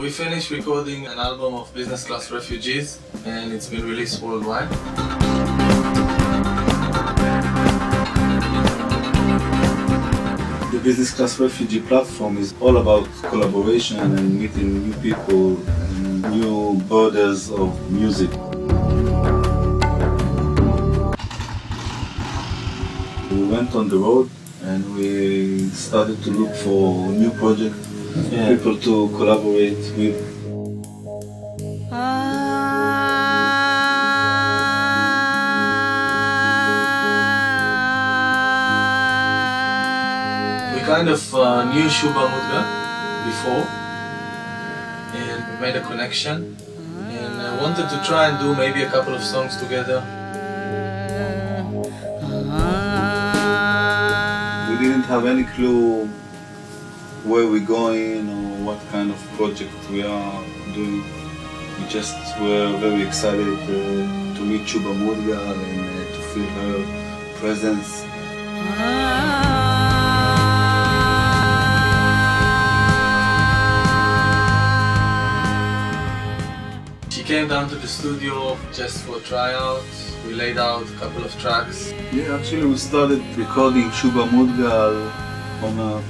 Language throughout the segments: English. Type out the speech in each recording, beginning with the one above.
We finished recording an album of Business Class Refugees, and it's been released worldwide. The Business Class Refugee platform is all about collaboration and meeting new people and new borders of music. We went on the road and we started to look for new projects, people to collaborate with. We kind of knew Shubha Mudgal before, and we made a connection, and I wanted to try and do maybe a couple of songs together. We didn't have any clue where we're going or what kind of project we are doing. We just were very excited to meet Shubha Mudgal and to feel her presence. She came down to the studio just for tryouts. We laid out a couple of tracks. Yeah, actually we started recording Shubha Mudgal on a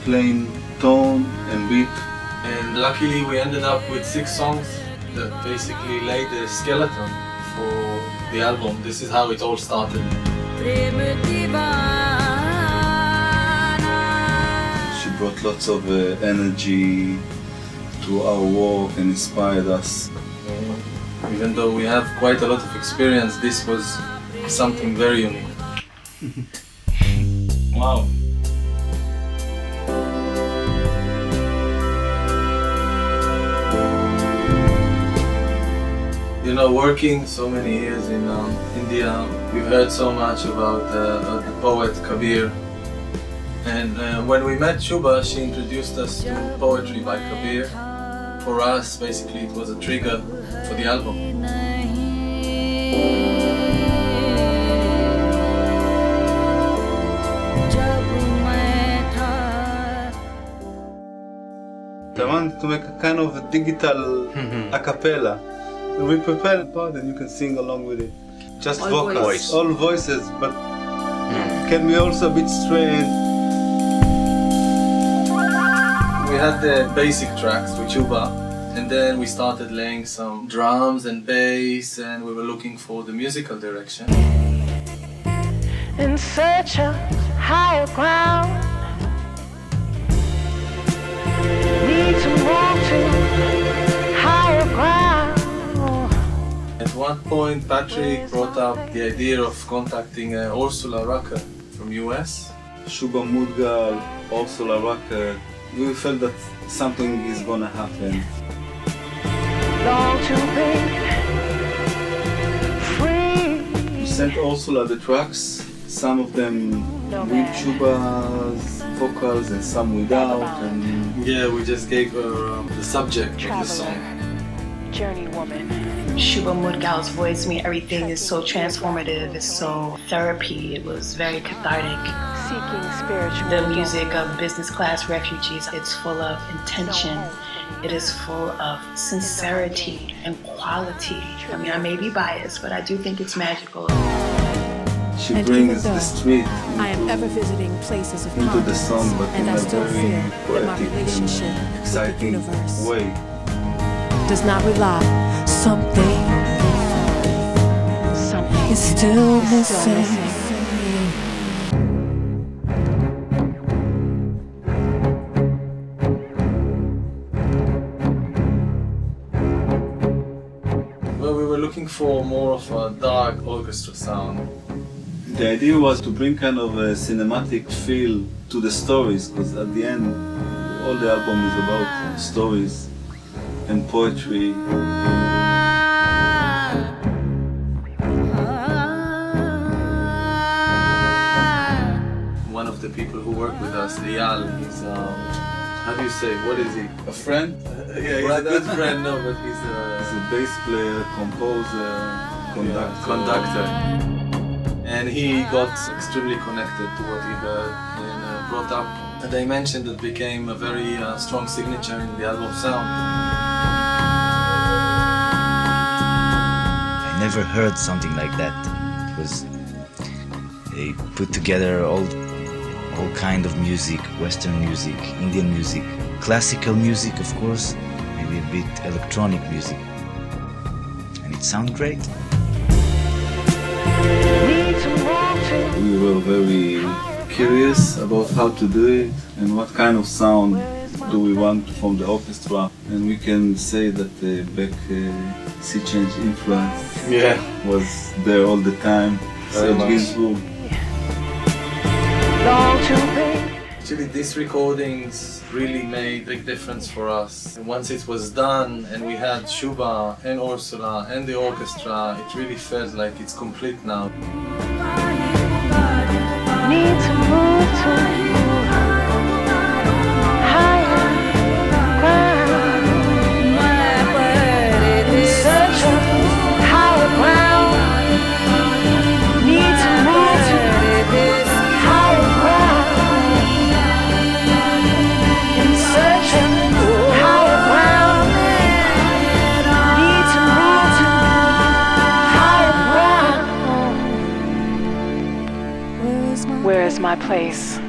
plain tone and beat. And luckily we ended up with 6 songs that basically laid the skeleton for the album. This is how it all started. She brought lots of energy to our work and inspired us. Even though we have quite a lot of experience, this was something very unique. Wow. You know, working so many years in India, we've heard so much about the poet KABIR. And when we met Shubha, she introduced us to poetry by KABIR. For us, basically, it was a trigger for the album. I wanted to make a kind of a digital a cappella. We prepared a part and you can sing along with it. Just All vocals, all voices, but can be also a bit strange. We had the basic tracks with Shubha, and then we started laying some drums and bass, and we were looking for the musical direction. In search of higher ground, need to move to higher ground. At one point, Patrick brought up the idea of contacting Ursula Rucker from US. Shubha Mudgal, Ursula Rucker. We felt that something is gonna happen. Long to be free. We sent Ursula the tracks, some of them with Shubha's vocals and some without. And yeah, we just gave her the subject of the song. Journey woman. Shubha Mudgal's voice, I mean, everything is so transformative, it's so therapy, it was very cathartic. Seeking spiritual. The music of Business Class Refugees, it's full of intention, it is full of sincerity and quality. I mean, I may be biased, but I do think it's magical. she And brings even the though street I am ever visiting places of into the confidence, song, but in and I a still very feel that my poetic relationship and with the exciting universe way. does not rely. Something is still missing. Well, we were looking for more of a dark orchestra sound. The idea was to bring kind of a cinematic feel to the stories, because at the end, all the album is about stories and poetry. One of the people who work with us, Eyal, he's how do you say? What is he? A friend? Yeah, he's a good friend. No, but he's a bass player, composer, conductor. And he got extremely connected to what he heard and brought up a dimension that became a very strong signature in the album sound. I never heard something like that. It was, they put together all kind of music, Western music, Indian music, classical music, of course, maybe a bit electronic music, and it sounded great. We were very curious about how to do it and what kind of sound do we want from the orchestra, and we can say that the Beck sea change influence was there all the time. So it gives room. Actually, these recordings really made a big difference for us. And once it was done and we had Shubha and Ursula and the orchestra, it really felt like it's complete now. Need to move to higher ground. In search of higher ground. Need to move to higher ground. In search of higher ground. Need to move to higher ground. Where is my place?